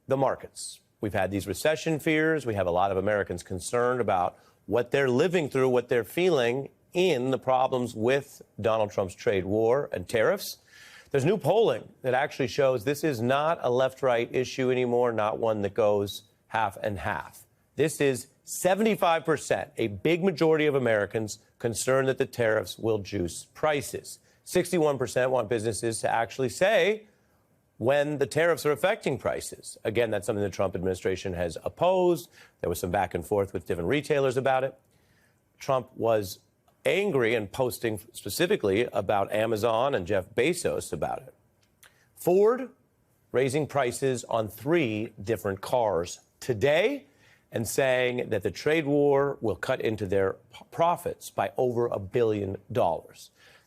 the markets. We've had these recession fears. We have a lot of Americans concerned about what they're living through, what they're feeling in the problems with Donald Trump's trade war and tariffs. There's new polling that actually shows this is not a left-right issue anymore, not one that goes half and half. This is 75%, a big majority of Americans concerned that the tariffs will juice prices. 61% want businesses to actually say when the tariffs are affecting prices. Again, that's something the Trump administration has opposed. There was some back and forth with different retailers about it. Trump was angry and posting specifically about Amazon and Jeff Bezos about it. Ford raising prices on 3 different cars today and saying that the trade war will cut into their profits by over $1 billion.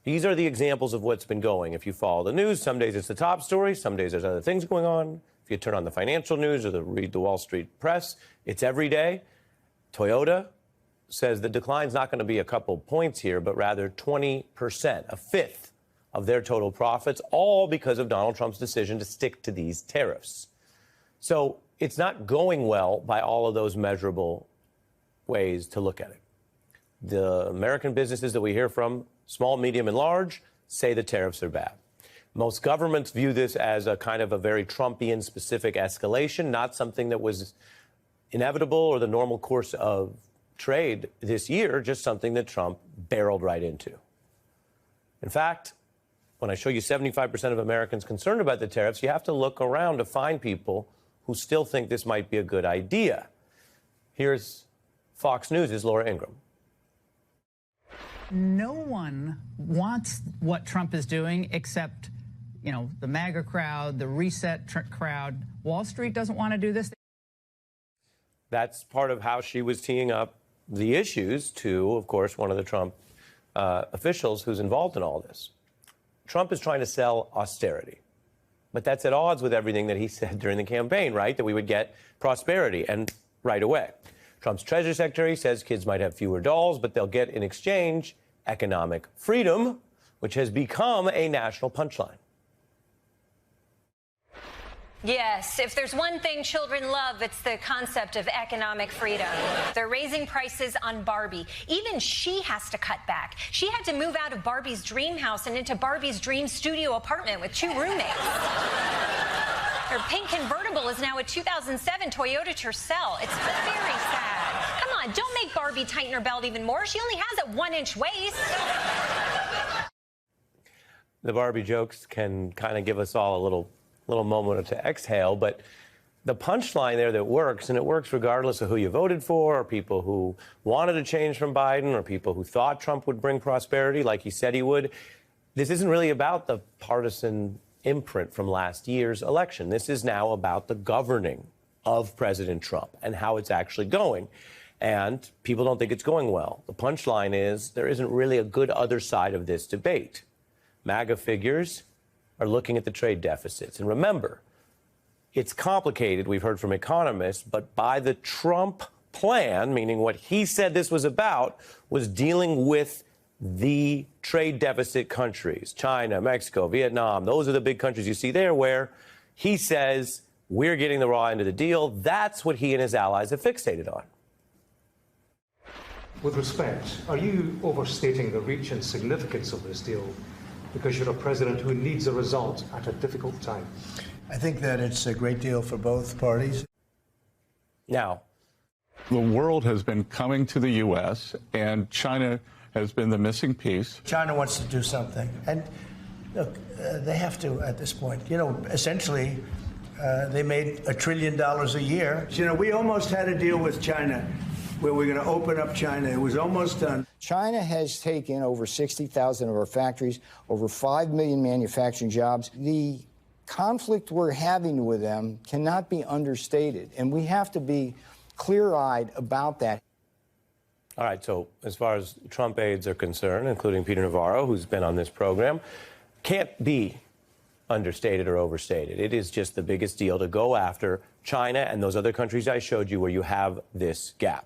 These are the examples of what's been going. If you follow the news, some days it's the top story, some days there's other things going on. If you turn on the financial news or read the Wall Street press, it's every day. Toyota says the decline's not going to be a couple points here, but rather 20%, a fifth of their total profits, all because of Donald Trump's decision to stick to these tariffs. So it's not going well by all of those measurable ways to look at it. The American businesses that we hear from, small, medium, and large, say the tariffs are bad. Most governments view this as a kind of a very Trumpian specific escalation, not something that was inevitable or the normal course of trade this year, just something that Trump barreled right into. In fact, when I show you 75% of Americans concerned about the tariffs, you have to look around to find people who still think this might be a good idea. Here's Fox News' Laura Ingraham. No one wants what Trump is doing except, the MAGA crowd, the reset crowd. Wall Street doesn't want to do this. That's part of how she was teeing up the issues to, of course, one of the Trump officials who's involved in all this. Trump is trying to sell austerity, but that's at odds with everything that he said during the campaign, right? That we would get prosperity and right away. Trump's Treasury Secretary says kids might have fewer dolls, but they'll get in exchange economic freedom, which has become a national punchline. Yes, if there's one thing children love, it's the concept of economic freedom. They're raising prices on Barbie. Even she has to cut back. She had to move out of Barbie's dream house and into Barbie's dream studio apartment with 2 roommates. Her pink convertible is now a 2007 Toyota Tercel. It's very sad. Come on, don't make Barbie tighten her belt even more. She only has a 1-inch waist. The Barbie jokes can kind of give us all a little moment to exhale, but the punchline there that works, and it works regardless of who you voted for, or people who wanted a change from Biden, or people who thought Trump would bring prosperity like he said he would. This isn't really about the partisan imprint from last year's election. This is now about the governing of President Trump and how it's actually going. And people don't think it's going well. The punchline is there isn't really a good other side of this debate. MAGA figures are looking at the trade deficits. And remember, it's complicated, we've heard from economists, but by the Trump plan, meaning what he said this was about, was dealing with the trade deficit countries, China, Mexico, Vietnam. Those are the big countries you see there where he says we're getting the raw end of the deal. That's what he and his allies have fixated on. With respect, are you overstating the reach and significance of this deal because you're a president who needs a result at a difficult time? I think that it's a great deal for both parties. Now, the world has been coming to the U.S., and China has been the missing piece. China wants to do something. And look, they have to at this point. Essentially, they made $1 trillion a year. We almost had a deal with China where we're going to open up China. It was almost done. China has taken over 60,000 of our factories, over 5 million manufacturing jobs. The conflict we're having with them cannot be understated, and we have to be clear-eyed about that. All right, so as far as Trump aides are concerned, including Peter Navarro, who's been on this program, can't be understated or overstated. It is just the biggest deal to go after China and those other countries I showed you where you have this gap.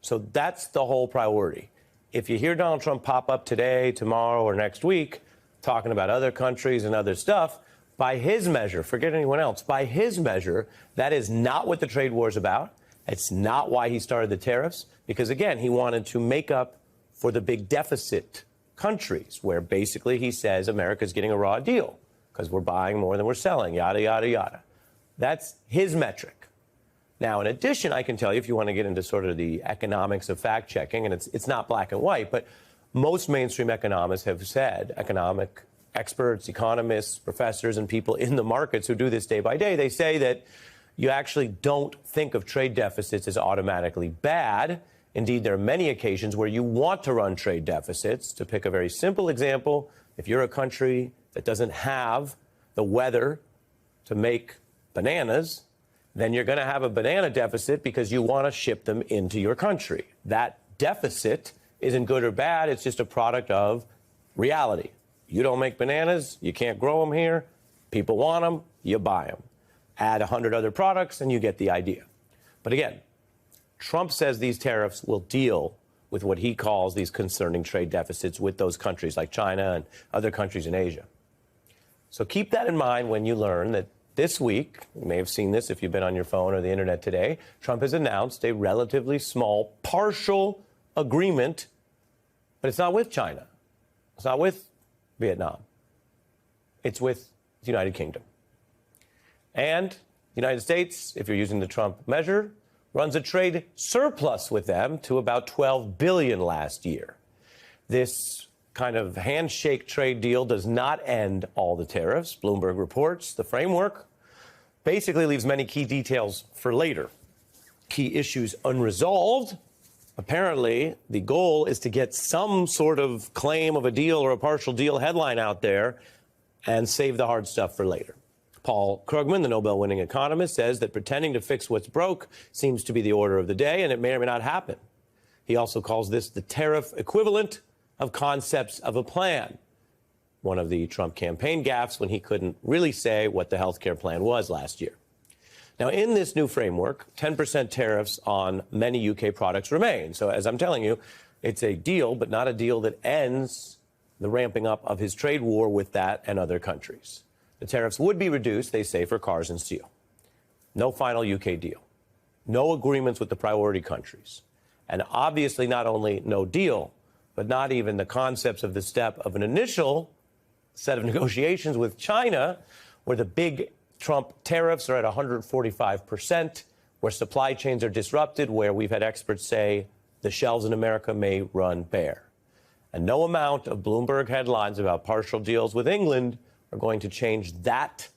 So that's the whole priority. If you hear Donald Trump pop up today, tomorrow, or next week talking about other countries and other stuff, By his measure, forget anyone else, by his measure, that is not what the trade war is about. It's not why he started the tariffs, because, again, he wanted to make up for the big deficit countries where basically he says America's getting a raw deal because we're buying more than we're selling, yada, yada, yada. That's his metric. Now, in addition, I can tell you, if you want to get into sort of the economics of fact checking, and it's not black and white, but most mainstream economists have said, economic experts, economists, professors, and people in the markets who do this day by day, they say that you actually don't think of trade deficits as automatically bad. Indeed, there are many occasions where you want to run trade deficits. To pick a very simple example, if you're a country that doesn't have the weather to make bananas, then you're going to have a banana deficit because you want to ship them into your country. That deficit isn't good or bad. It's just a product of reality. You don't make bananas, you can't grow them here, people want them, you buy them. Add 100 other products and you get the idea. But again, Trump says these tariffs will deal with what he calls these concerning trade deficits with those countries like China and other countries in Asia. So keep that in mind when you learn that this week, you may have seen this if you've been on your phone or the internet today, Trump has announced a relatively small partial agreement, but it's not with China. It's not with Vietnam. It's with the United Kingdom. And the United States, if you're using the Trump measure, runs a trade surplus with them to about $12 billion last year. This kind of handshake trade deal does not end all the tariffs. Bloomberg reports the framework basically leaves many key details for later. Key issues unresolved. Apparently, the goal is to get some sort of claim of a deal or a partial deal headline out there and save the hard stuff for later. Paul Krugman, the Nobel-winning economist, says that pretending to fix what's broke seems to be the order of the day, and it may or may not happen. He also calls this the tariff equivalent of concepts of a plan, one of the Trump campaign gaffes when he couldn't really say what the health care plan was last year. Now, in this new framework, 10% tariffs on many UK products remain. So, as I'm telling you, it's a deal, but not a deal that ends the ramping up of his trade war with that and other countries. The tariffs would be reduced, they say, for cars and steel. No final UK deal. No agreements with the priority countries. And obviously not only no deal, but not even the concepts of the step of an initial set of negotiations with China, where the big Trump tariffs are at 145%, where supply chains are disrupted, where we've had experts say the shelves in America may run bare. And no amount of Bloomberg headlines about partial deals with England are going to change that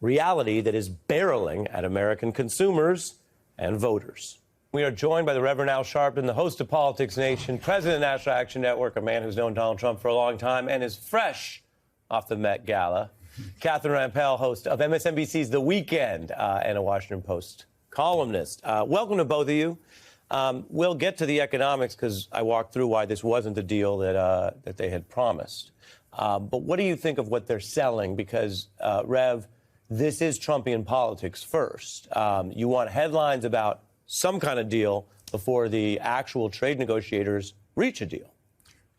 reality that is barreling at American consumers and voters. We are joined by the Reverend Al Sharpton, the host of Politics Nation, president of the National Action Network, a man who's known Donald Trump for a long time and is fresh off the Met Gala. Catherine Rampell, host of MSNBC's The Weekend and a Washington Post columnist. Welcome to both of you. We'll get to the economics because I walked through why this wasn't the deal that they had promised. But what do you think of what they're selling? Because, Rev, this is Trumpian politics first. You want headlines about some kind of deal before the actual trade negotiators reach a deal.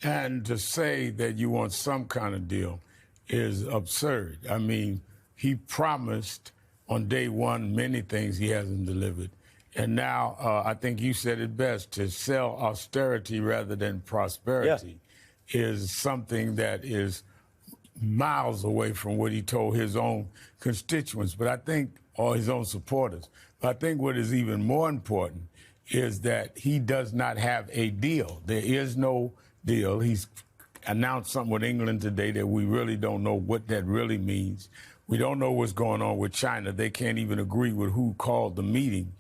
And to say that you want some kind of deal is absurd. I mean, he promised on day one many things he hasn't delivered. And now I think you said it best, to sell austerity rather than prosperity is something that is miles away from what he told his own constituents, but I think, or his own supporters. But I think what is even more important is that he does not have a deal. There is no deal. He's announced something with England today that we really don't know what that really means. We don't know what's going on with China. They can't even agree with who called the meeting.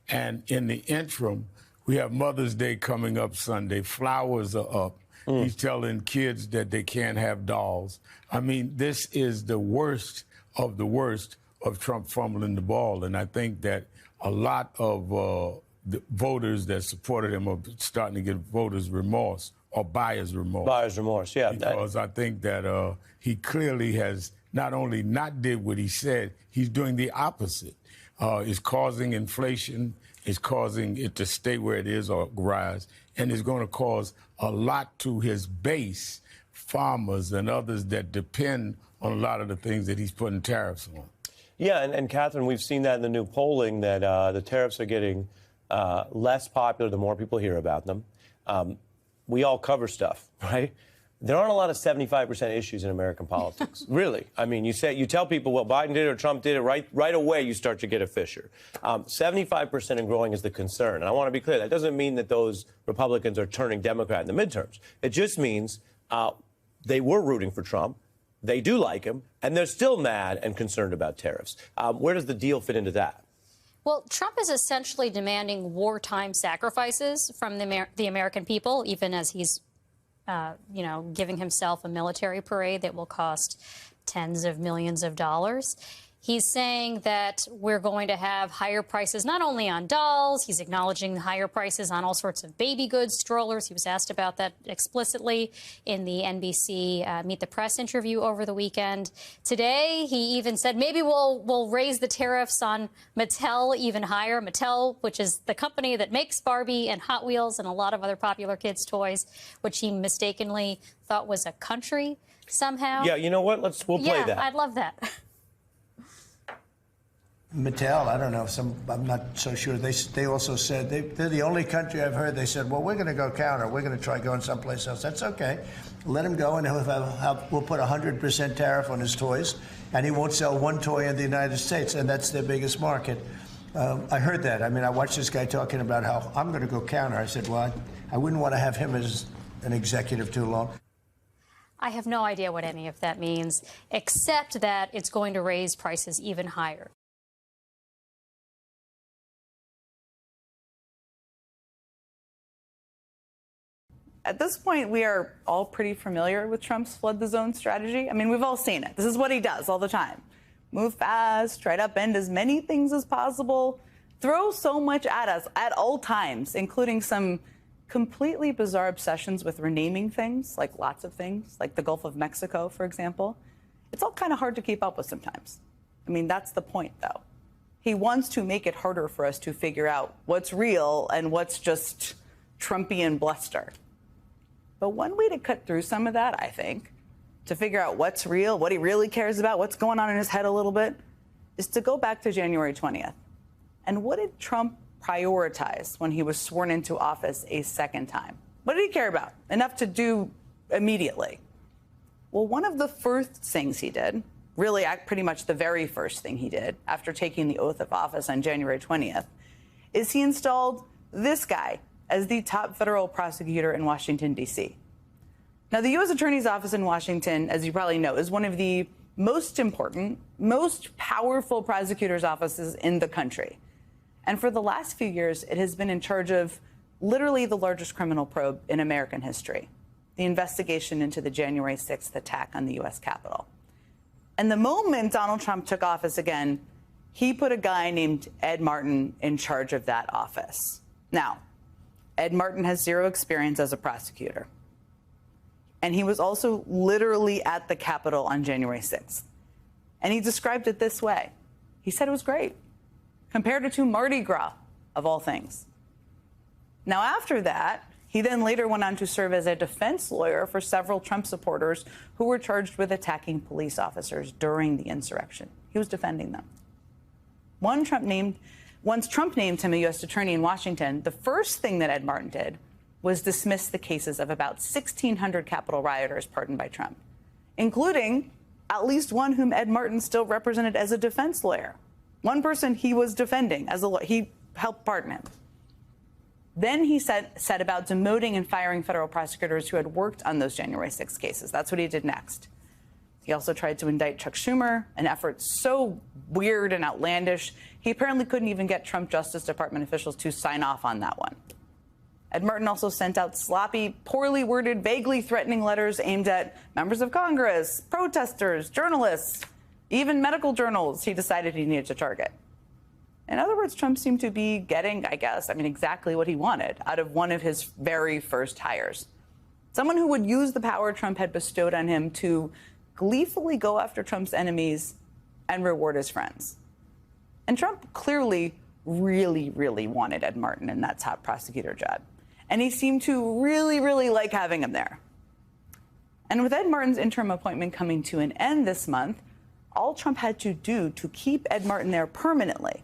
And in the interim, we have Mother's Day coming up Sunday. Flowers are up. He's telling kids that they can't have dolls. I mean, this is the worst of Trump fumbling the ball. And I think that a lot of the voters that supported him are starting to get voters' remorse or buyer's remorse. Buyer's remorse, yeah. Because I think that he clearly has not only not did what he said, he's doing the opposite. Is causing inflation, is causing it to stay where it is or rise, and is going to cause a lot to his base farmers and others that depend on a lot of the things that he's putting tariffs on. Yeah, and Catherine, we've seen that in the new polling that the tariffs are getting less popular the more people hear about them. We all cover stuff, right? There aren't a lot of 75% issues in American politics, really. I mean, you tell people, well, Biden did it or Trump did it, right away you start to get a fissure. 75% and growing is the concern. And I want to be clear, that doesn't mean that those Republicans are turning Democrat in the midterms. It just means they were rooting for Trump. They do like him, and they're still mad and concerned about tariffs. Where does the deal fit into that? Well, Trump is essentially demanding wartime sacrifices from the American people, even as he's giving himself a military parade that will cost tens of millions of dollars. He's saying that we're going to have higher prices not only on dolls, he's acknowledging the higher prices on all sorts of baby goods, strollers. He was asked about that explicitly in the NBC Meet the Press interview over the weekend. Today, he even said maybe we'll raise the tariffs on Mattel even higher. Mattel, which is the company that makes Barbie and Hot Wheels and a lot of other popular kids' toys, which he mistakenly thought was a country somehow. Yeah, you know what? We'll play that. Yeah, I'd love that. Mattel, I don't know. I'm not so sure. They also said they're the only country I've heard. They said, well, we're going to go counter. We're going to try going someplace else. That's okay. Let him go, and we'll put 100% tariff on his toys, and he won't sell one toy in the United States, and that's their biggest market. I heard that. I mean, I watched this guy talking about how I'm going to go counter. I said, well, I wouldn't want to have him as an executive too long. I have no idea what any of that means, except that it's going to raise prices even higher. At this point, we are all pretty familiar with Trump's flood the zone strategy. I mean, we've all seen it. This is what he does all the time. Move fast, try to upend as many things as possible, throw so much at us at all times, including some completely bizarre obsessions with renaming things, like lots of things, like the Gulf of Mexico, for example. It's all kind of hard to keep up with sometimes. I mean, that's the point, though. He wants to make it harder for us to figure out what's real and what's just Trumpian bluster. But one way to cut through some of that, I think, to figure out what's real, what he really cares about, what's going on in his head a little bit, is to go back to January 20th. And what did Trump prioritize when he was sworn into office a second time? What did he care about? Enough to do immediately. Well, one of the first things he did, really pretty much the very first thing he did after taking the oath of office on January 20th, is he installed this guy as the top federal prosecutor in Washington, D.C. Now, the U.S. Attorney's Office in Washington, as you probably know, is one of the most important, most powerful prosecutors' offices in the country. And for the last few years, it has been in charge of literally the largest criminal probe in American history, the investigation into the January 6th attack on the U.S. Capitol. And the moment Donald Trump took office again, he put a guy named Ed Martin in charge of that office. Now, Ed Martin has zero experience as a prosecutor. And he was also literally at the Capitol on January 6th. And he described it this way. He said it was great. Compared it to Mardi Gras, of all things. Now, after that, he then later went on to serve as a defense lawyer for several Trump supporters who were charged with attacking police officers during the insurrection. He was defending them. Once Trump named him a U.S. attorney in Washington, the first thing that Ed Martin did was dismiss the cases of about 1,600 Capitol rioters pardoned by Trump, including at least one whom Ed Martin still represented as a defense lawyer. One person he was defending as a lawyer. He helped pardon him. Then he said about demoting and firing federal prosecutors who had worked on those January 6 cases. That's what he did next. He also tried to indict Chuck Schumer, an effort so weird and outlandish, he apparently couldn't even get Trump Justice Department officials to sign off on that one. Ed Martin also sent out sloppy, poorly worded, vaguely threatening letters aimed at members of Congress, protesters, journalists, even medical journals he decided he needed to target. In other words, Trump seemed to be getting, exactly what he wanted out of one of his very first hires. Someone who would use the power Trump had bestowed on him to gleefully go after Trump's enemies and reward his friends. And Trump clearly really, really wanted Ed Martin in that top prosecutor job. And he seemed to really, really like having him there. And with Ed Martin's interim appointment coming to an end this month, all Trump had to do to keep Ed Martin there permanently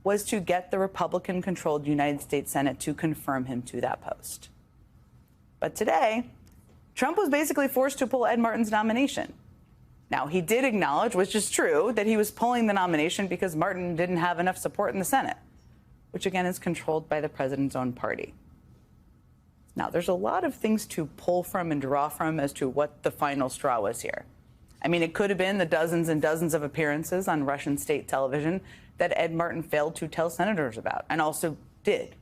was to get the Republican-controlled United States Senate to confirm him to that post. But today, Trump was basically forced to pull Ed Martin's nomination. Now, he did acknowledge, which is true, that he was pulling the nomination because Martin didn't have enough support in the Senate, which again is controlled by the president's own party. Now, there's a lot of things to pull from and draw from as to what the final straw was here. I mean, it could have been the dozens and dozens of appearances on Russian state television that Ed Martin failed to tell senators about, and also did.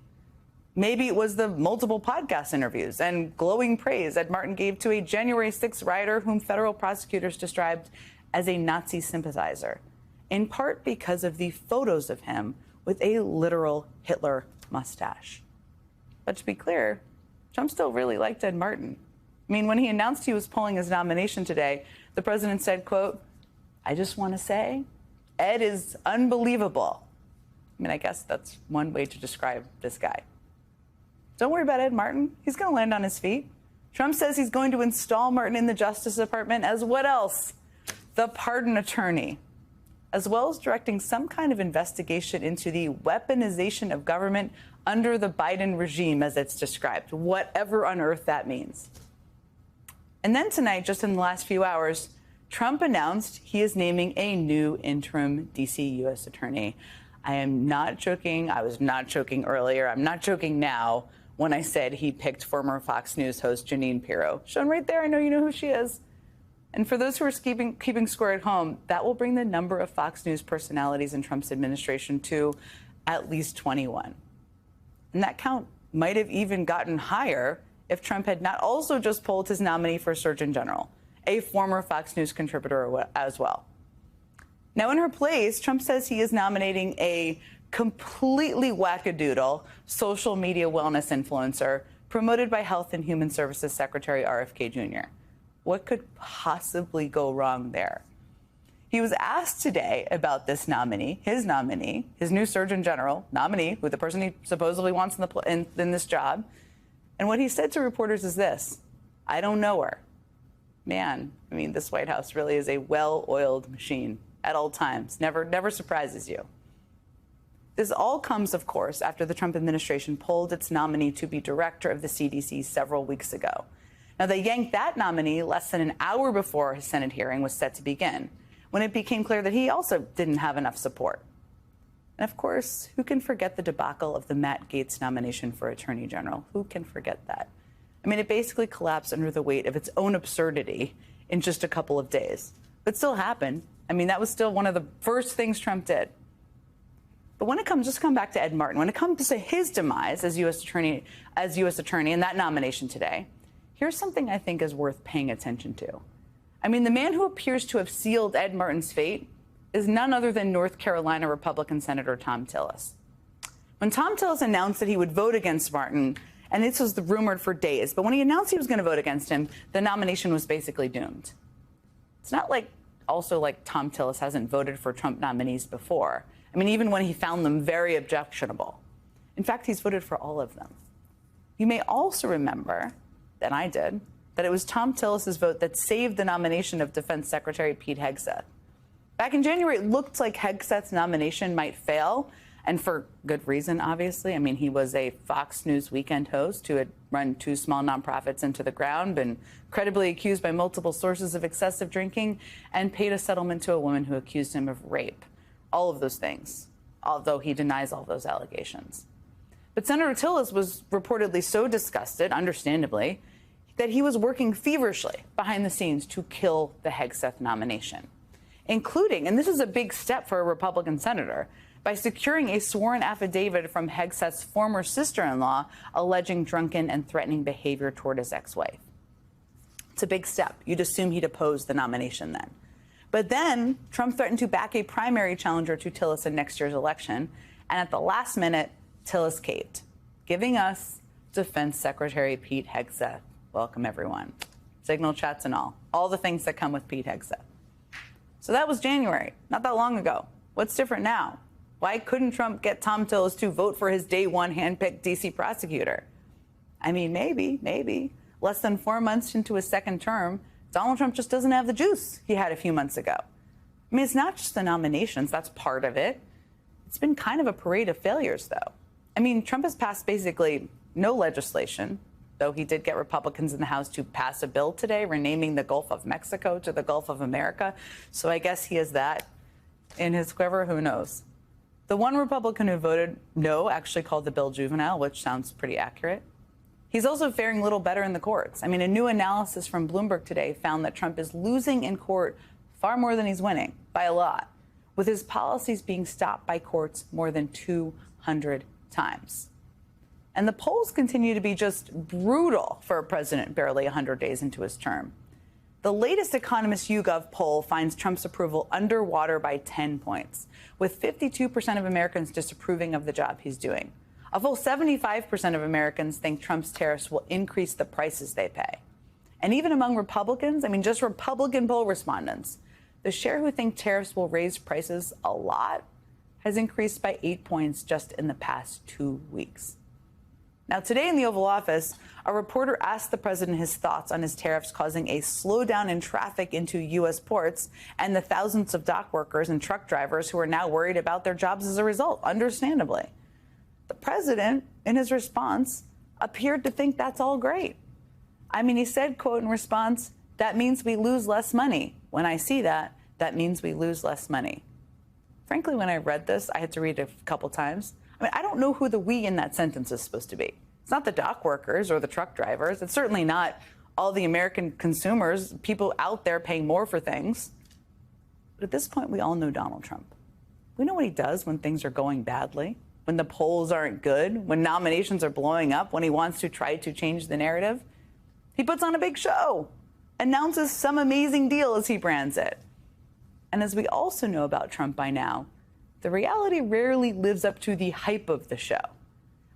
Maybe it was the multiple podcast interviews and glowing praise Ed Martin gave to a January 6th rioter whom federal prosecutors described as a Nazi sympathizer, in part because of the photos of him with a literal Hitler mustache. But to be clear, Trump still really liked Ed Martin. I mean, when he announced he was pulling his nomination today, the president said, quote, "I just want to say, Ed is unbelievable." I mean, I guess that's one way to describe this guy. Don't worry about Ed Martin. He's going to land on his feet. Trump says he's going to install Martin in the Justice Department as what else? The pardon attorney, as well as directing some kind of investigation into the weaponization of government under the Biden regime, as it's described, whatever on earth that means. And then tonight, just in the last few hours, Trump announced he is naming a new interim D.C. U.S. attorney. I am not joking. I was not joking earlier. I'm not joking now when I said he picked former Fox News host Jeanine Pirro. Shown right there. I know you know who she is. And for those who are keeping score at home, that will bring the number of Fox News personalities in Trump's administration to at least 21. And that count might have even gotten higher if Trump had not also just pulled his nominee for Surgeon General, a former Fox News contributor as well. Now, in her place, Trump says he is nominating a completely wackadoodle social media wellness influencer promoted by Health and Human Services Secretary RFK Jr. What could possibly go wrong there? He was asked today about this nominee, his new Surgeon General nominee, who the person he supposedly wants in this job. And what he said to reporters is this: "I don't know her." Man, I mean, this White House really is a well-oiled machine at all times. Never surprises you. This all comes, of course, after the Trump administration pulled its nominee to be director of the CDC several weeks ago. Now, they yanked that nominee less than an hour before his Senate hearing was set to begin, when it became clear that he also didn't have enough support. And of course, who can forget the debacle of the Matt Gaetz nomination for Attorney General? Who can forget that? I mean, it basically collapsed under the weight of its own absurdity in just a couple of days. But still happened. I mean, that was still one of the first things Trump did. But when it comes, just come back to Ed Martin, when it comes to his demise as U.S. attorney and that nomination today, here's something I think is worth paying attention to. I mean, the man who appears to have sealed Ed Martin's fate is none other than North Carolina Republican Senator Thom Tillis. When Thom Tillis announced that he would vote against Martin, and this was rumored for days, but when he announced he was going to vote against him, the nomination was basically doomed. It's not like Thom Tillis hasn't voted for Trump nominees before. I mean, even when he found them very objectionable. In fact, he's voted for all of them. You may also remember, and I did, that it was Thom Tillis' vote that saved the nomination of Defense Secretary Pete Hegseth. Back in January, it looked like Hegseth's nomination might fail, and for good reason, obviously. I mean, he was a Fox News weekend host who had run 2 small nonprofits into the ground, been credibly accused by multiple sources of excessive drinking, and paid a settlement to a woman who accused him of rape. All of those things, although he denies all those allegations. But Senator Tillis was reportedly so disgusted, understandably, that he was working feverishly behind the scenes to kill the Hegseth nomination, including, and this is a big step for a Republican senator, by securing a sworn affidavit from Hegseth's former sister-in-law alleging drunken and threatening behavior toward his ex-wife. It's a big step. You'd assume he'd oppose the nomination then. But then Trump threatened to back a primary challenger to Tillis in next year's election. And at the last minute, Tillis caved, giving us Defense Secretary Pete Hegseth. Welcome, everyone. Signal chats and all the things that come with Pete Hegseth. So that was January, not that long ago. What's different now? Why couldn't Trump get Thom Tillis to vote for his day one handpicked D.C. prosecutor? I mean, maybe. less than 4 months into his second term, Donald Trump just doesn't have the juice he had a few months ago. I mean, it's not just the nominations. That's part of it. It's been kind of a parade of failures, though. I mean, Trump has passed basically no legislation, though he did get Republicans in the House to pass a bill today renaming the Gulf of Mexico to the Gulf of America. So I guess he has that in his quiver. Who knows? The one Republican who voted no actually called the bill juvenile, which sounds pretty accurate. He's also faring a little better in the courts. I mean, a new analysis from Bloomberg today found that Trump is losing in court far more than he's winning, by a lot, with his policies being stopped by courts more than 200 times. And the polls continue to be just brutal for a president barely 100 days into his term. The latest Economist YouGov poll finds Trump's approval underwater by 10 points, with 52% of Americans disapproving of the job he's doing. A full 75% of Americans think Trump's tariffs will increase the prices they pay. And even among Republicans, I mean, just Republican poll respondents, the share who think tariffs will raise prices a lot has increased by 8 points just in the past 2 weeks. Now, today in the Oval Office, a reporter asked the president his thoughts on his tariffs causing a slowdown in traffic into U.S. ports and the thousands of dock workers and truck drivers who are now worried about their jobs as a result, understandably. The president, in his response, appeared to think that's all great. I mean, he said, quote, in response, "That means we lose less money. When I see that, that means we lose less money." Frankly, when I read this, I had to read it a couple times. I mean, I don't know who the we in that sentence is supposed to be. It's not the dock workers or the truck drivers. It's certainly not all the American consumers, people out there paying more for things. But at this point, we all know Donald Trump. We know what he does when things are going badly, when the polls aren't good, when nominations are blowing up, when he wants to try to change the narrative. He puts on a big show, announces some amazing deal, as he brands it. And as we also know about Trump by now, the reality rarely lives up to the hype of the show.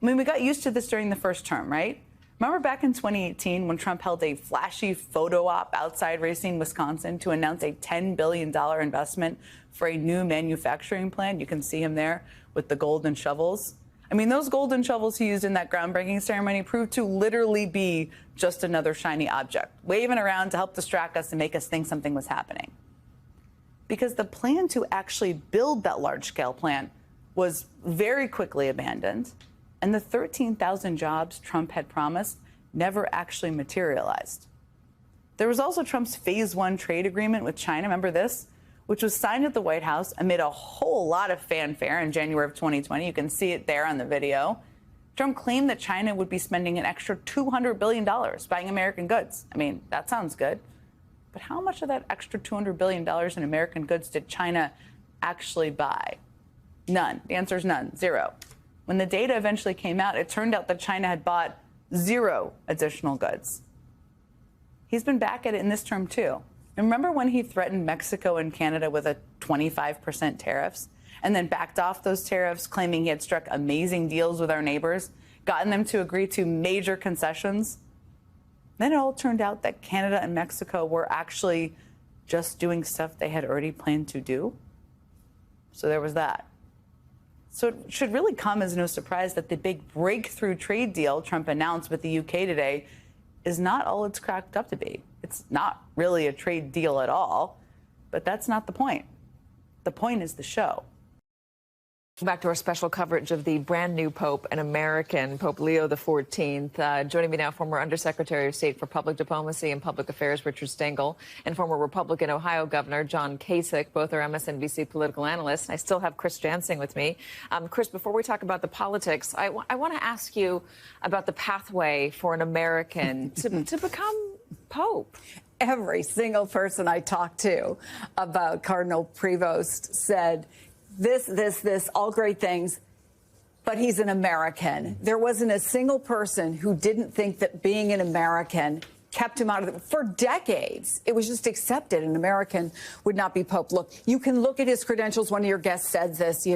I mean, we got used to this during the first term, right? Remember back in 2018 when Trump held a flashy photo op outside Racine, Wisconsin to announce a $10 billion investment for a new manufacturing plant? You can see him there with the golden shovels. I mean, those golden shovels he used in that groundbreaking ceremony proved to literally be just another shiny object, waving around to help distract us and make us think something was happening. Because the plan to actually build that large-scale plant was very quickly abandoned, and the 13,000 jobs Trump had promised never actually materialized. There was also Trump's Phase 1 trade agreement with China, remember this? Which was signed at the White House amid a whole lot of fanfare in January of 2020. You can see it there on the video. Trump claimed that China would be spending an extra $200 billion buying American goods. I mean, that sounds good. But how much of that extra $200 billion in American goods did China actually buy? None. The answer is none. Zero. When the data eventually came out, it turned out that China had bought zero additional goods. He's been back at it in this term, too. Remember when he threatened Mexico and Canada with a 25% tariffs and then backed off those tariffs, claiming he had struck amazing deals with our neighbors, gotten them to agree to major concessions? Then it all turned out that Canada and Mexico were actually just doing stuff they had already planned to do. So there was that. So it should really come as no surprise that the big breakthrough trade deal Trump announced with the UK today is not all it's cracked up to be. It's not really a trade deal at all, but that's not the point. The point is the show. Back to our special coverage of the brand new Pope, an American, Pope Leo XIV. Joining me now, former Undersecretary of State for Public Diplomacy and Public Affairs, Richard Stengel, and former Republican Ohio Governor John Kasich. Both are MSNBC political analysts. I still have Chris Jansing with me. Chris, before we talk about the politics, I want to ask you about the pathway for an American to become Pope. Every single person I talked to about Cardinal Prevost said, this, all great things, but he's an American. There wasn't a single person who didn't think that being an American kept him out of it for decades. It was just accepted an American would not be Pope. Look, you can look at his credentials. One of your guests said this,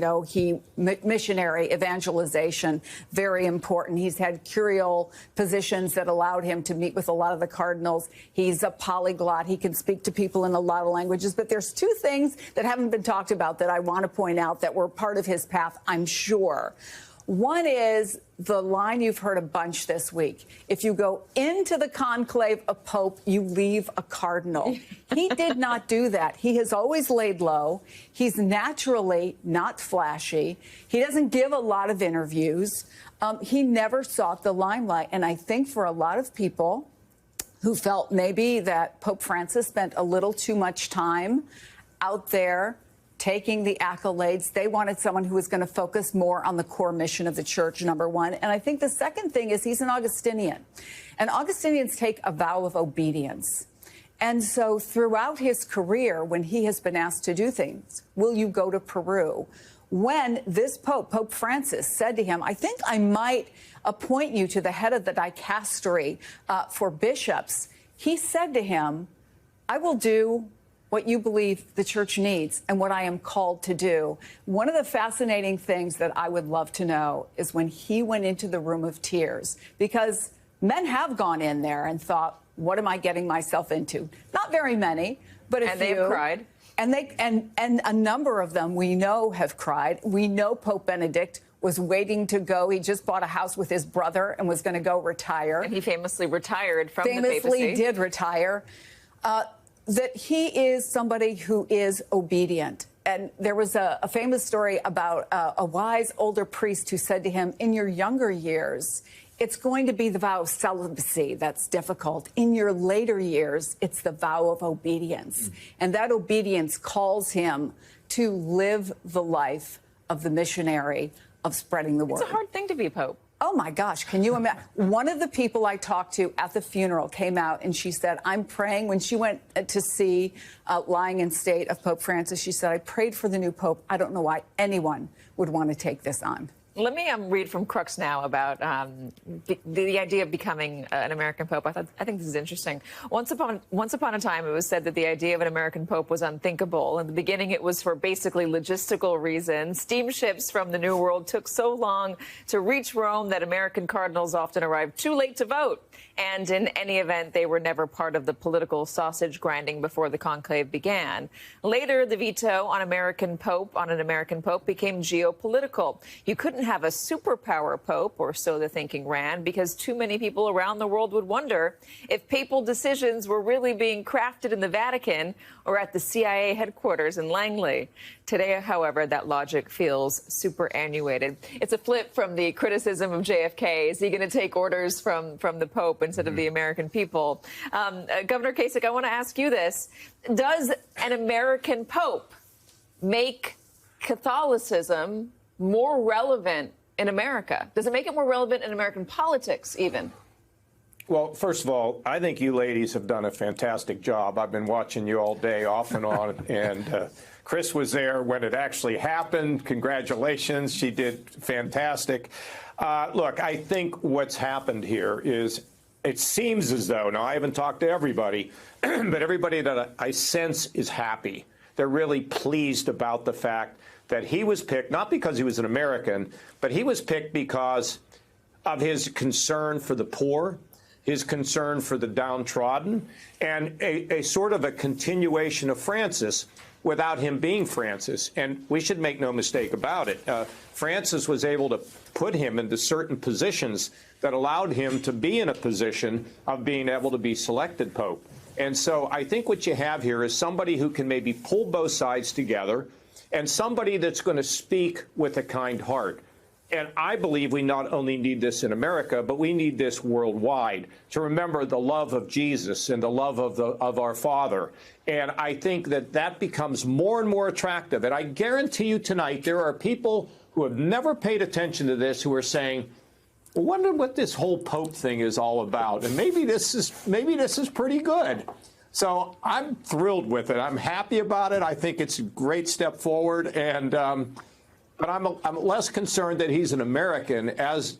missionary evangelization, very important. He's had curial positions that allowed him to meet with a lot of the cardinals. He's a polyglot. He can speak to people in a lot of languages. But there's two things that haven't been talked about that I want to point out that were part of his path, I'm sure. One is the line you've heard a bunch this week. If you go into the conclave of Pope, you leave a cardinal. He did not do that. He has always laid low. He's naturally not flashy. He doesn't give a lot of interviews. He never sought the limelight. And I think for a lot of people who felt maybe that Pope Francis spent a little too much time out there taking the accolades. They wanted someone who was going to focus more on the core mission of the church, number one. And I think the second thing is he's an Augustinian. And Augustinians take a vow of obedience. And so throughout his career, when he has been asked to do things, will you go to Peru? When this Pope, Pope Francis, said to him, I think I might appoint you to the head of the dicastery for bishops, he said to him, I will do what you believe the church needs and what I am called to do. One of the fascinating things that I would love to know is when he went into the room of tears, because men have gone in there and thought, what am I getting myself into? Not very many, but a few. And they have cried. And a number of them we know have cried. We know Pope Benedict was waiting to go. He just bought a house with his brother and was going to go retire. And he famously retired from the papacy. Famously did retire. That he is somebody who is obedient. And there was a famous story about a wise older priest who said to him, in your younger years, it's going to be the vow of celibacy that's difficult. In your later years, it's the vow of obedience. And that obedience calls him to live the life of the missionary, of spreading the word. It's a hard thing to be Pope. Oh, my gosh. Can you imagine? One of the people I talked to at the funeral came out and she said, I'm praying. When she went to see Lying in State of Pope Francis, she said, I prayed for the new Pope. I don't know why anyone would want to take this on. Let me read from Crux Now about the idea of becoming an American Pope. I think this is interesting. Once upon a time, it was said that the idea of an American Pope was unthinkable. In the beginning, it was for basically logistical reasons. Steamships from the New World took so long to reach Rome that American cardinals often arrived too late to vote. And in any event, they were never part of the political sausage grinding before the conclave began. Later, the veto on an American Pope became geopolitical. You couldn't have a superpower Pope, or so the thinking ran, because too many people around the world would wonder if papal decisions were really being crafted in the Vatican or at the CIA headquarters in Langley. Today, however, that logic feels superannuated. It's a flip from the criticism of JFK. Is he going to take orders from the Pope instead of the American people? Governor Kasich, I want to ask you this. Does an American Pope make Catholicism more relevant in America? Does it make it more relevant in American politics, even? Well, first of all, I think you ladies have done a fantastic job. I've been watching you all day, off and on, and Chris was there when it actually happened. Congratulations. She did fantastic. Look, I think what's happened here is it seems as though, now I haven't talked to everybody, but everybody that I sense is happy. They're really pleased about the fact that he was picked, not because he was an American, but he was picked because of his concern for the poor, his concern for the downtrodden, and a sort of a continuation of Francis without him being Francis. And we should make no mistake about it. Francis was able to put him into certain positions that allowed him to be in a position of being able to be selected Pope. And so I think what you have here is somebody who can maybe pull both sides together and somebody that's going to speak with a kind heart. And I believe we not only need this in America, but we need this worldwide to remember the love of Jesus and the love of our Father. And I think that becomes more and more attractive. And I guarantee you tonight there are people who have never paid attention to this who are saying, I wonder what this whole Pope thing is all about. And maybe this is pretty good. So I'm thrilled with it. I'm happy about it. I think it's a great step forward. And but I'm less concerned that he's an American as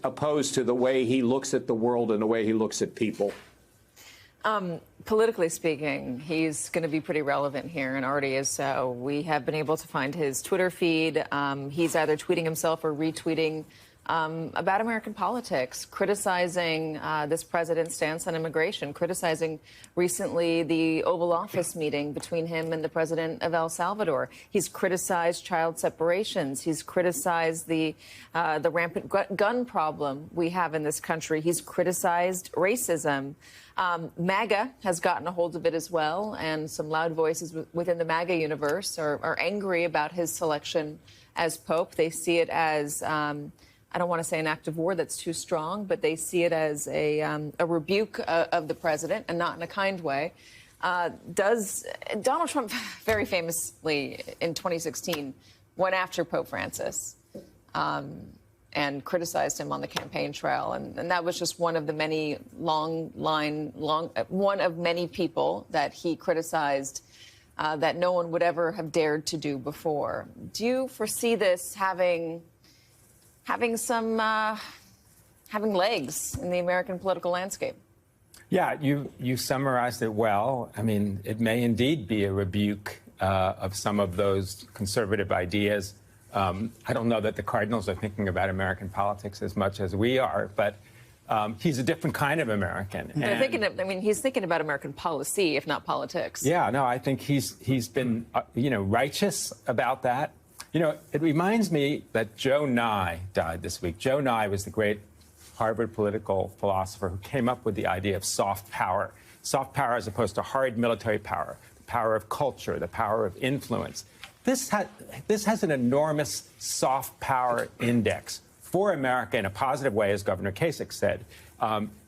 opposed to the way he looks at the world and the way he looks at people. Politically speaking, he's going to be pretty relevant here and already is so. We have been able to find his Twitter feed. He's either tweeting himself or retweeting about American politics, criticizing this president's stance on immigration, criticizing recently the Oval Office meeting between him and the president of El Salvador. He's criticized child separations. He's criticized the rampant gun problem we have in this country. He's criticized racism. MAGA has gotten a hold of it as well, and some loud voices within the MAGA universe are angry about his selection as Pope. They see it as I don't want to say an act of war, that's too strong, but they see it as a rebuke of the president, and not in a kind way. Donald Trump very famously in 2016 went after Pope Francis and criticized him on the campaign trail, and that was just one of the many one of many people that he criticized that no one would ever have dared to do before. Do you foresee this having legs in the American political landscape? Yeah, you summarized it well. I mean, it may indeed be a rebuke of some of those conservative ideas. I don't know that the Cardinals are thinking about American politics as much as we are, but he's a different kind of American. They're thinking he's thinking about American policy, if not politics. Yeah, no, I think he's been, righteous about that. It reminds me that Joe Nye died this week. Joe Nye was the great Harvard political philosopher who came up with the idea of soft power as opposed to hard military power, the power of culture, the power of influence. This has an enormous soft power index for America in a positive way, as Governor Kasich said.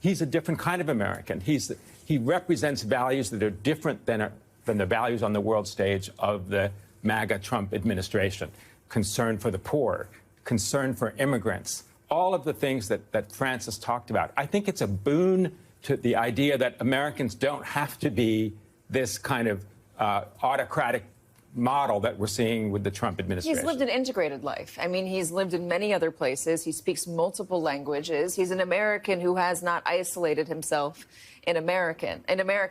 He's a different kind of American. He represents values that are different than the values on the world stage of the MAGA Trump administration. Concern for the poor, concern for immigrants, all of the things that Francis talked about. I think it's a boon to the idea that Americans don't have to be this kind of autocratic model that we're seeing with the Trump administration. He's lived an integrated life. I mean, he's lived in many other places. He speaks multiple languages. He's an American who has not isolated himself in America.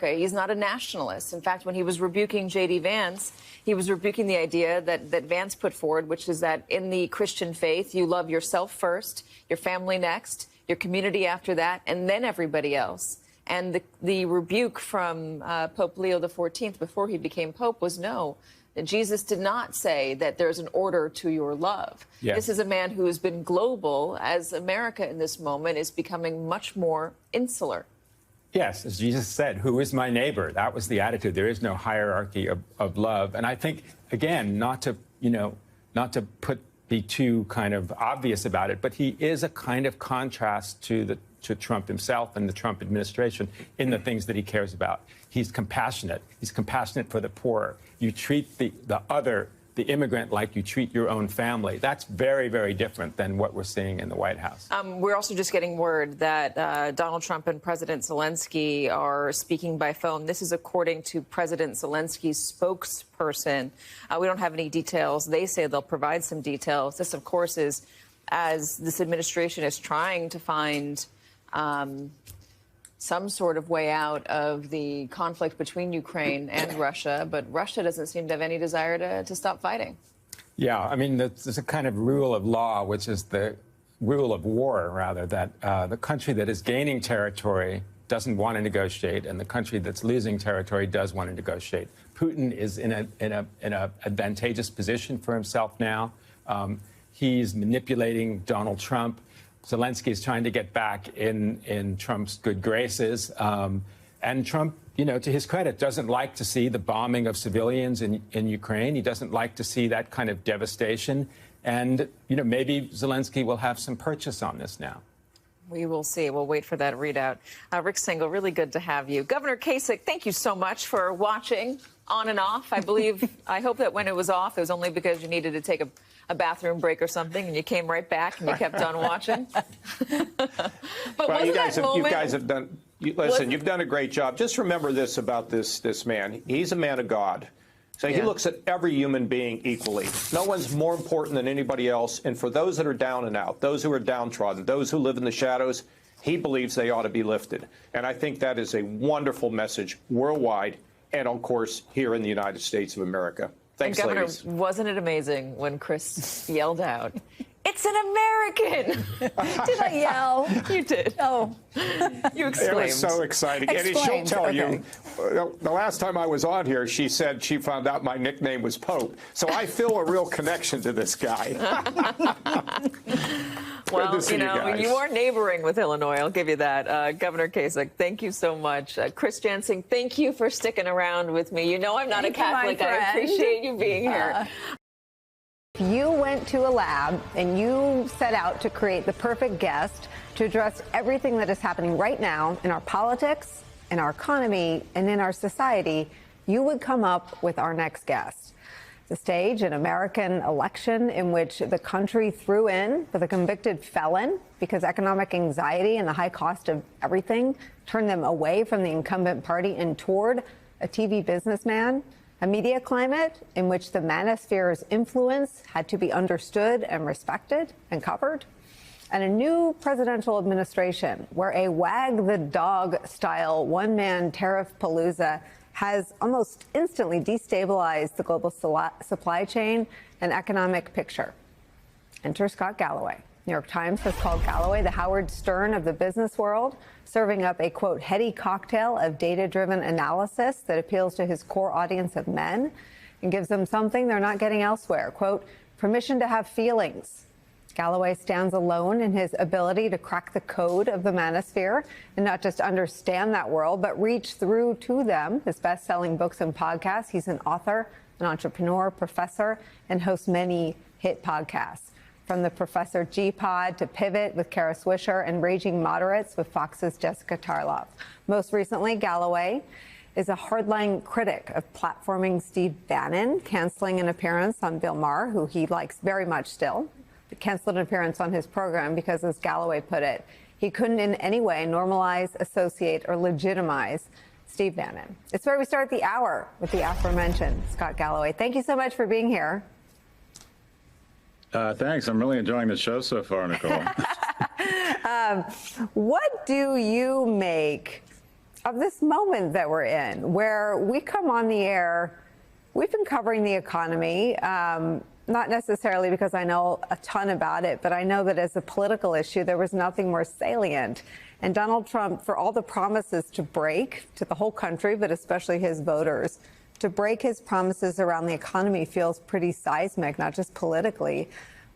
He's not a nationalist. In fact, when he was rebuking J.D. Vance, he was rebuking the idea that Vance put forward, which is that in the Christian faith, you love yourself first, your family next, your community after that, and then everybody else. And the rebuke from Pope Leo XIV before he became Pope was no. Jesus did not say that there's an order to your love. Yes. This is a man who has been global, as America in this moment is becoming much more insular. Yes, as Jesus said, who is my neighbor? That was the attitude. There is no hierarchy of love. And I think, again, not to be too kind of obvious about it, but he is a kind of contrast to Trump himself and the Trump administration in the things that he cares about. He's compassionate. He's compassionate for the poor. You treat the immigrant like you treat your own family. That's very, very different than what we're seeing in the White House. We're also just getting word that Donald Trump and President Zelensky are speaking by phone. This is according to President Zelensky's spokesperson. We don't have any details. They say they'll provide some details. This, of course, is as this administration is trying to find some sort of way out of the conflict between Ukraine and Russia, but Russia doesn't seem to have any desire to stop fighting. Yeah, I mean, there's a kind of rule of law, which is the rule of war, rather, that the country that is gaining territory doesn't want to negotiate, and the country that's losing territory does want to negotiate. Putin is in a advantageous position for himself now. He's manipulating Donald Trump. Zelensky is trying to get back in Trump's good graces. And Trump, to his credit, doesn't like to see the bombing of civilians in Ukraine. He doesn't like to see that kind of devastation. And, maybe Zelensky will have some purchase on this now. We will see. We'll wait for that readout. Rick Stengel, really good to have you. Governor Kasich, thank you so much for watching on and off. I hope that when it was off, it was only because you needed to take a bathroom break or something, and you came right back and you kept on watching. But well, you guys have done. Listen, you've done a great job. Just remember this about this man. He's a man of God. So he looks at every human being equally. No one's more important than anybody else. And for those that are down and out, those who are downtrodden, those who live in the shadows, he believes they ought to be lifted. And I think that is a wonderful message worldwide and, of course, here in the United States of America. Thanks, and Governor, ladies. Wasn't it amazing when Chris yelled out, It's an American. Did I yell? You did. Oh. You exclaimed. It was so exciting. And she'll tell you, the last time I was on here, she said she found out my nickname was Pope. So I feel a real connection to this guy. Well, you are neighboring with Illinois. I'll give you that. Governor Kasich, thank you so much. Chris Jensing, thank you for sticking around with me. You know I'm not a Catholic. I appreciate you being here. If you went to a lab and you set out to create the perfect guest to address everything that is happening right now in our politics, in our economy, and in our society, you would come up with our next guest. To stage an American election in which the country threw in with a convicted felon because economic anxiety and the high cost of everything turned them away from the incumbent party and toward a TV businessman. A media climate in which the manosphere's influence had to be understood and respected and covered. And a new presidential administration where a wag the dog style one-man tariff palooza has almost instantly destabilized the global supply chain and economic picture. Enter Scott Galloway. New York Times has called Galloway the Howard Stern of the business world, serving up a, quote, heady cocktail of data-driven analysis that appeals to his core audience of men and gives them something they're not getting elsewhere, quote, permission to have feelings. Galloway stands alone in his ability to crack the code of the manosphere and not just understand that world, but reach through to them. His best-selling books and podcasts. He's an author, an entrepreneur, professor, and hosts many hit podcasts. From the Professor G Pod to Pivot with Kara Swisher and Raging Moderates with Fox's Jessica Tarlov. Most recently, Galloway is a hardline critic of platforming Steve Bannon, canceling an appearance on Bill Maher, who he likes very much still, but canceled an appearance on his program because, as Galloway put it, he couldn't in any way normalize, associate, or legitimize Steve Bannon. It's where we start the hour with the aforementioned Scott Galloway. Thank you so much for being here. Thanks. I'm really enjoying the show so far, Nicole. What do you make of this moment that we're in, where we come on the air? We've been covering the economy, not necessarily because I know a ton about it, but I know that as a political issue, there was nothing more salient. And Donald Trump, for all the promises to break to the whole country, but especially his voters, to break his promises around the economy feels pretty seismic, not just politically,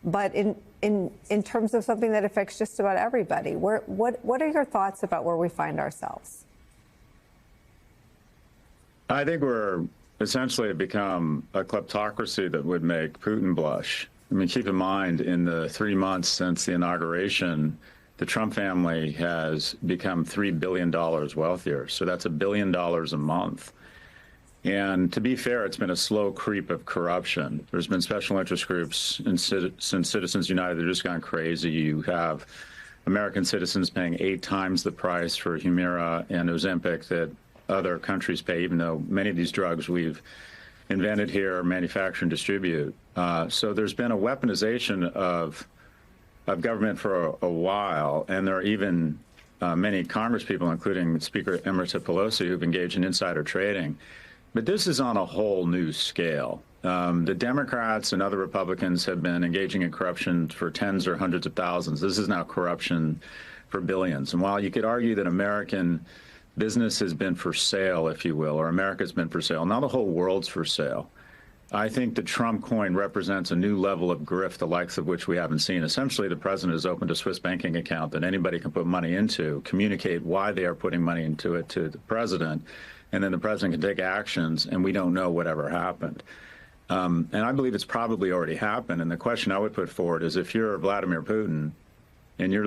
but in terms of something that affects just about everybody. What are your thoughts about where we find ourselves? I think we're essentially become a kleptocracy that would make Putin blush. I mean, keep in mind, in the 3 months since the inauguration, the Trump family has become $3 billion wealthier. So that's $1 billion a month. And to be fair, it's been a slow creep of corruption. There's been special interest groups since Citizens United that have just gone crazy. You have American citizens paying 8 times the price for Humira and Ozempic that other countries pay, even though many of these drugs we've invented here, manufacture and distribute. So there's been a weaponization of government for a while, and there are even many Congress people, including Speaker Emerita Pelosi, who've engaged in insider trading. But this is on a whole new scale. The Democrats and other Republicans have been engaging in corruption for tens or hundreds of thousands. This is now corruption for billions. And while you could argue that American business has been for sale, if you will, or America's been for sale, now the whole world's for sale. I think the Trump coin represents a new level of grift, the likes of which we haven't seen. Essentially, the president has opened a Swiss banking account that anybody can put money into, communicate why they are putting money into it to the president, and then the president can take actions, and we don't know whatever happened. And I believe it's probably already happened. And the question I would put forward is, if you're Vladimir Putin and you're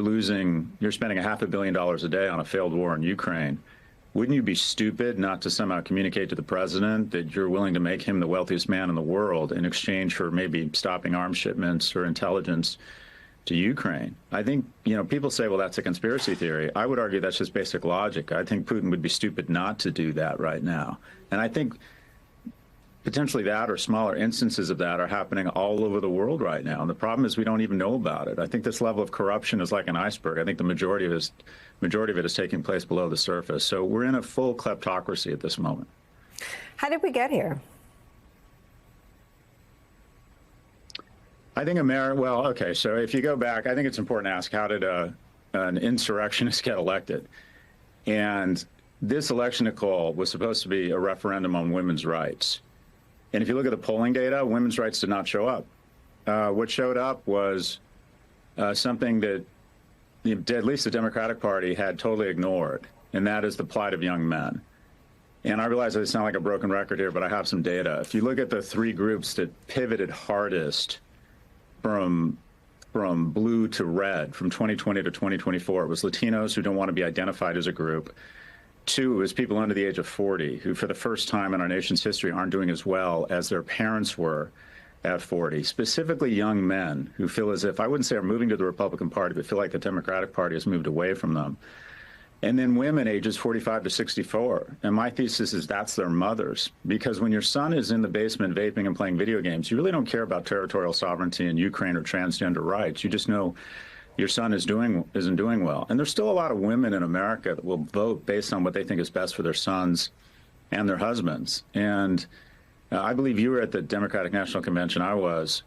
spending $500 million a day on a failed war in Ukraine, wouldn't you be stupid not to somehow communicate to the president that you're willing to make him the wealthiest man in the world in exchange for maybe stopping arms shipments or intelligence to Ukraine? I think, people say, well, that's a conspiracy theory. I would argue that's just basic logic. I think Putin would be stupid not to do that right now. And I think potentially that or smaller instances of that are happening all over the world right now. And the problem is we don't even know about it. I think this level of corruption is like an iceberg. I think the majority of it is taking place below the surface. So we're in a full kleptocracy at this moment. How did we get here? I think well, okay, so if you go back, I think it's important to ask, how did an insurrectionist get elected? And this election, Nicole, was supposed to be a referendum on women's rights. And if you look at the polling data, women's rights did not show up. What showed up was something that at least the Democratic Party had totally ignored, and that is the plight of young men. And I realize I sound like a broken record here, but I have some data. If you look at the three groups that pivoted hardest from blue to red from 2020 to 2024, it was Latinos who don't want to be identified as a group. Two, it was people under the age of 40 who, for the first time in our nation's history, aren't doing as well as their parents were at 40. Specifically young men who feel as if, I wouldn't say are moving to the Republican Party, but feel like the Democratic Party has moved away from them. And then women ages 45 to 64. And my thesis is that's their mothers. Because when your son is in the basement vaping and playing video games, you really don't care about territorial sovereignty in Ukraine or transgender rights. You just know your son isn't doing well. And there's still a lot of women in America that will vote based on what they think is best for their sons and their husbands. And I believe you were at the Democratic National Convention. I was.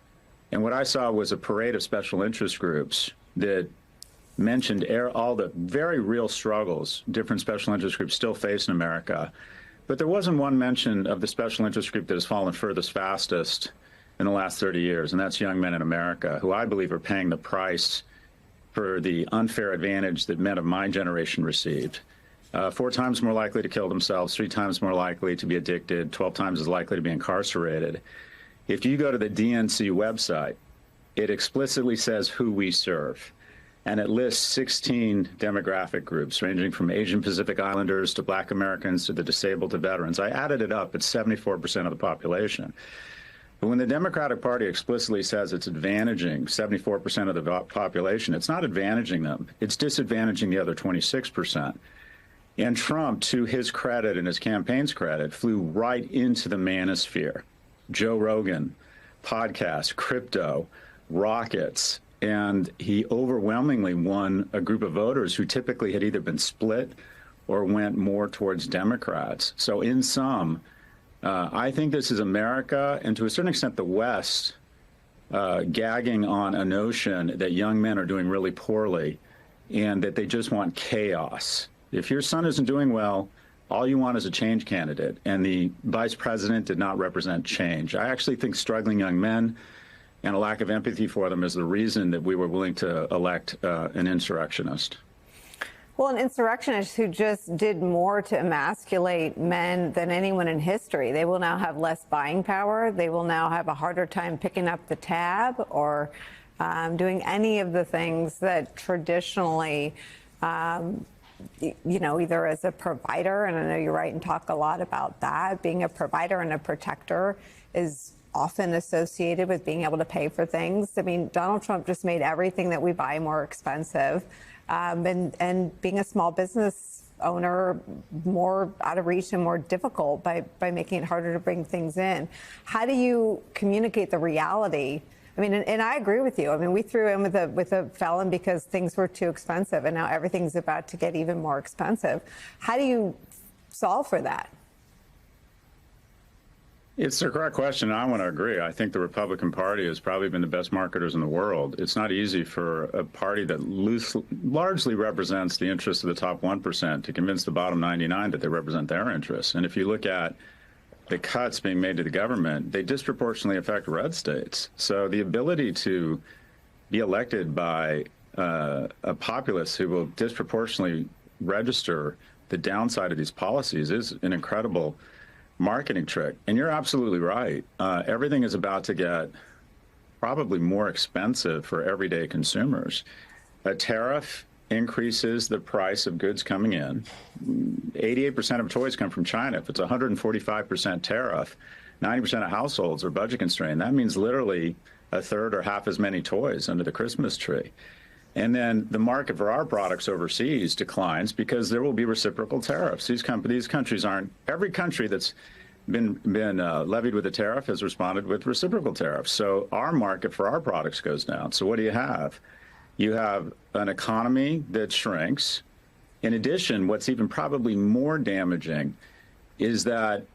And what I saw was a parade of special interest groups that mentioned all the very real struggles different special interest groups still face in America. But there wasn't one mention of the special interest group that has fallen fastest in the last 30 years, and that's young men in America, who I believe are paying the price for the unfair advantage that men of my generation received. 4 times more likely to kill themselves, 3 times more likely to be addicted, 12 times as likely to be incarcerated. If you go to the DNC website, it explicitly says who we serve. And it lists 16 demographic groups, ranging from Asian Pacific Islanders to Black Americans to the disabled to veterans. I added it up. It's 74% of the population. But when the Democratic Party explicitly says it's advantaging 74% of the population, it's not advantaging them. It's disadvantaging the other 26%. And Trump, to his credit and his campaign's credit, flew right into the manosphere. Joe Rogan, podcasts, crypto, rockets. And he overwhelmingly won a group of voters who typically had either been split or went more towards Democrats. So in sum, I think this is America, and to a certain extent the West, gagging on a notion that young men are doing really poorly and that they just want chaos. If your son isn't doing well, all you want is a change candidate. And the vice president did not represent change. I actually think struggling young men and a lack of empathy for them is the reason that we were willing to elect an insurrectionist. Well, an insurrectionist who just did more to emasculate men than anyone in history. They will now have less buying power. They will now have a harder time picking up the tab or doing any of the things that traditionally, either as a provider, and I know you're right and talk a lot about that, being a provider and a protector is often associated with being able to pay for things. I mean, Donald Trump just made everything that we buy more expensive, and being a small business owner more out of reach and more difficult by making it harder to bring things in. How do you communicate the reality? I mean, and I agree with you. I mean, we threw in with a felon because things were too expensive, and now everything's about to get even more expensive. How do you solve for that? It's a correct question. I want to agree. I think the Republican Party has probably been the best marketers in the world. It's not easy for a party that largely represents the interests of the top 1% to convince the bottom 99 that they represent their interests. And if you look at the cuts being made to the government, they disproportionately affect red states. So the ability to be elected by a populace who will disproportionately register the downside of these policies is an incredible marketing trick. And you're absolutely right. Everything is about to get probably more expensive for everyday consumers. A tariff increases the price of goods coming in. 88% of toys come from China. If it's a 145% tariff, 90% of households are budget constrained. That means literally a third or half as many toys under the Christmas tree. And then the market for our products overseas declines because there will be reciprocal tariffs. These countries aren't, every country that's been levied with a tariff has responded with reciprocal tariffs. So our market for our products goes down. So what do you have? You have an economy that shrinks. In addition, what's even probably more damaging is that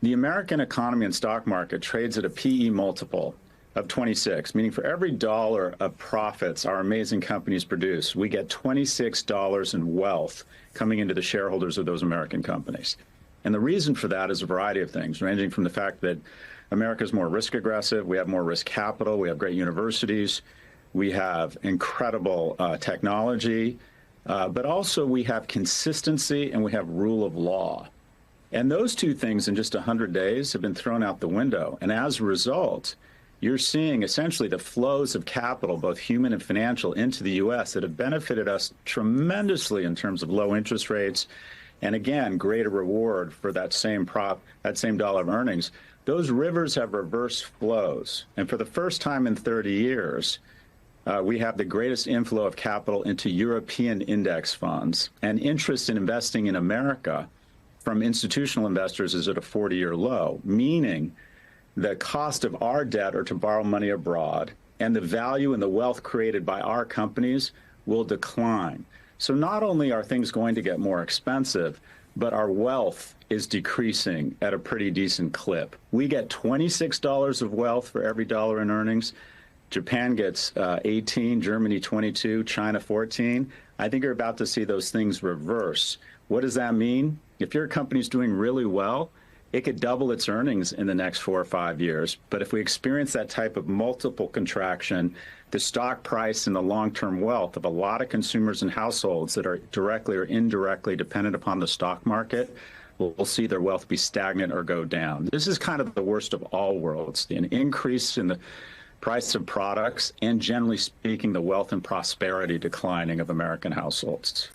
the American economy and stock market trades at a PE multiple of 26, meaning for every dollar of profits our amazing companies produce, we get $26 in wealth coming into the shareholders of those American companies. And the reason for that is a variety of things, ranging from the fact that America is more risk aggressive, we have more risk capital, we have great universities, we have incredible technology, but also we have consistency and we have rule of law. And those two things in just 100 days have been thrown out the window. And as a result, you're seeing essentially the flows of capital, both human and financial, into the U.S. that have benefited us tremendously in terms of low interest rates and, again, greater reward for that same dollar of earnings. Those rivers have reverse flows. And for the first time in 30 years, we have the greatest inflow of capital into European index funds, and interest in investing in America from institutional investors is at a 40-year low, meaning the cost of our debt, or to borrow money abroad, and the value and the wealth created by our companies will decline. So not only are things going to get more expensive, but our wealth is decreasing at a pretty decent clip. We get $26 of wealth for every dollar in earnings. Japan gets 18, Germany 22, China 14. I think you're about to see those things reverse. What does that mean? If your company's doing really well, it could double its earnings in the next 4 or 5 years. But if we experience that type of multiple contraction, the stock price and the long-term wealth of a lot of consumers and households that are directly or indirectly dependent upon the stock market will see their wealth be stagnant or go down. This is kind of the worst of all worlds, an increase in the price of products and, generally speaking, the wealth and prosperity declining of American households.